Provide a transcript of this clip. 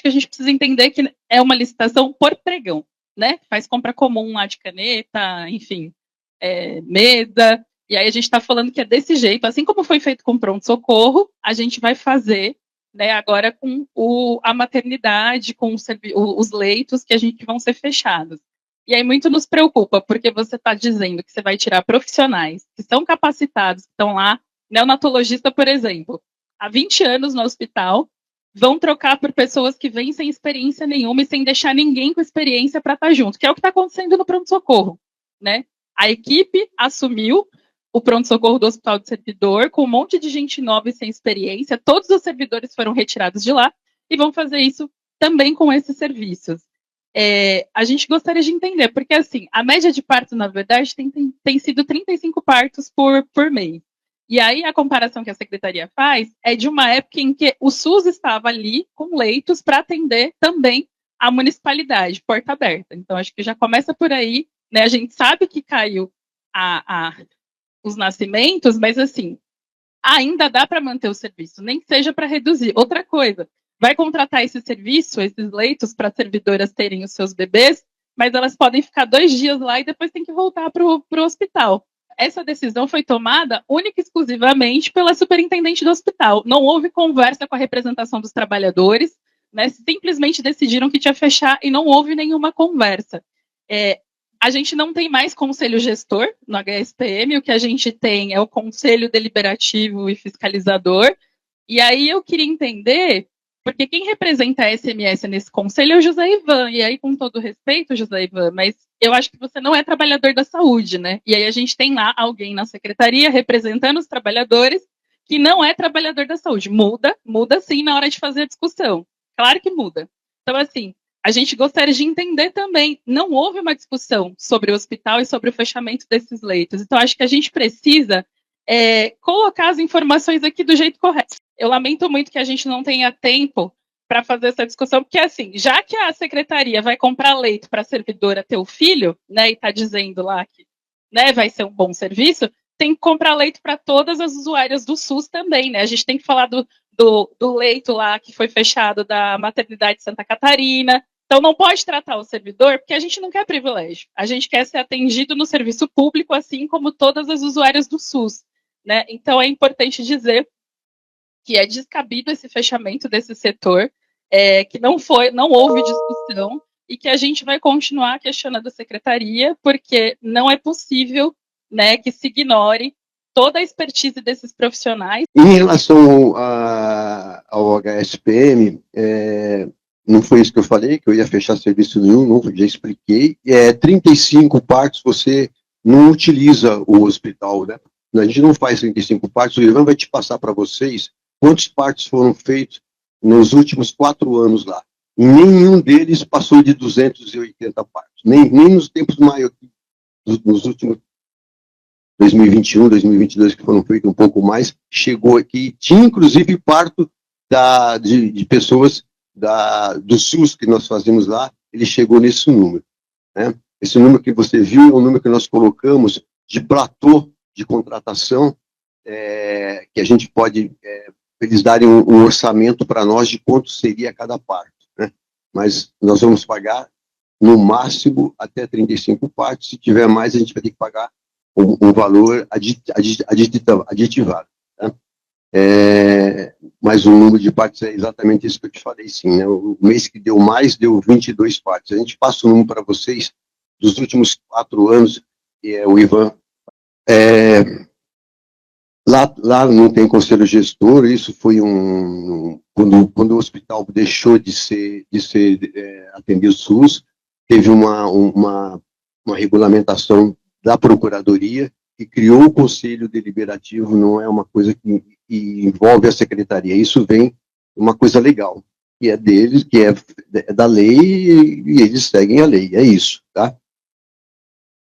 que a gente precisa entender que é uma licitação por pregão, né? Faz compra comum lá de caneta, enfim, mesa. E aí a gente está falando que é desse jeito, assim como foi feito com o pronto-socorro, a gente vai fazer, né, agora com a maternidade, com os leitos que a gente vão ser fechados. E aí muito nos preocupa, porque você está dizendo que você vai tirar profissionais que são capacitados, que estão lá, neonatologista, por exemplo, há 20 anos no hospital, vão trocar por pessoas que vêm sem experiência nenhuma e sem deixar ninguém com experiência para estar junto, que é o que está acontecendo no pronto-socorro, né? A equipe assumiu o pronto-socorro do Hospital do Servidor, com um monte de gente nova e sem experiência, todos os servidores foram retirados de lá, e vão fazer isso também com esses serviços. A gente gostaria de entender, porque assim, a média de parto, na verdade, tem sido 35 partos por mês. E aí a comparação que a Secretaria faz é de uma época em que o SUS estava ali com leitos para atender também a municipalidade, porta aberta. Então, acho que já começa por aí, né? A gente sabe que caiu os nascimentos, mas assim, ainda dá para manter o serviço, nem que seja para reduzir. Outra coisa, vai contratar esse serviço, esses leitos, para servidoras terem os seus bebês, mas elas podem ficar 2 dias lá e depois tem que voltar para o hospital. Essa decisão foi tomada única e exclusivamente pela superintendente do hospital. Não houve conversa com a representação dos trabalhadores, né? Simplesmente decidiram que tinha que fechar e não houve nenhuma conversa. A gente não tem mais conselho gestor no HSPM, o que a gente tem é o conselho deliberativo e fiscalizador. E aí eu queria entender, porque quem representa a SMS nesse conselho é o José Ivan, e aí com todo respeito, José Ivan, mas eu acho que você não é trabalhador da saúde, né? E aí a gente tem lá alguém na secretaria representando os trabalhadores que não é trabalhador da saúde. Muda sim na hora de fazer a discussão. Claro que muda. Então, assim, a gente gostaria de entender também, não houve uma discussão sobre o hospital e sobre o fechamento desses leitos. Então, acho que a gente precisa colocar as informações aqui do jeito correto. Eu lamento muito que a gente não tenha tempo para fazer essa discussão, porque assim, já que a secretaria vai comprar leito para a servidora ter o filho, né, e está dizendo lá que, né, vai ser um bom serviço, tem que comprar leito para todas as usuárias do SUS também, né? A gente tem que falar do leito lá que foi fechado da maternidade de Santa Catarina. Então não pode tratar o servidor, porque a gente não quer privilégio. A gente quer ser atendido no serviço público, assim como todas as usuárias do SUS, né? Então é importante dizer que é descabido esse fechamento desse setor, que não houve discussão e que a gente vai continuar questionando a secretaria, porque não é possível, né, que se ignore toda a expertise desses profissionais. Em relação ao HSPM, não foi isso que eu falei, que eu ia fechar serviço nenhum, não, já expliquei. 35 partos você não utiliza o hospital, né? A gente não faz 35 partos, o Ivan vai te passar para vocês quantos partos foram feitos nos últimos 4 anos lá. Nenhum deles passou de 280 partos, nem nos tempos maiores, nos últimos 2021, 2022, que foram feitos um pouco mais, chegou aqui, tinha inclusive parto de pessoas do SUS que nós fazemos lá, ele chegou nesse número, né? Esse número que você viu é o número que nós colocamos de platô de contratação, que a gente pode, eles darem um orçamento para nós de quanto seria cada parto, né? Mas nós vamos pagar, no máximo, até 35 partos, se tiver mais, a gente vai ter que pagar um valor aditivado. Tá? Mas o número de partes é exatamente isso que eu te falei, sim. Né? O mês que deu mais, deu 22 partes. A gente passa o número para vocês dos últimos 4 anos, o Ivan. Lá não tem conselho gestor, isso foi quando o hospital deixou de atender o SUS, teve uma regulamentação da Procuradoria, que criou o Conselho Deliberativo, não é uma coisa que envolve a Secretaria, isso vem uma coisa legal, que é deles, que é da lei, e eles seguem a lei, é isso, tá?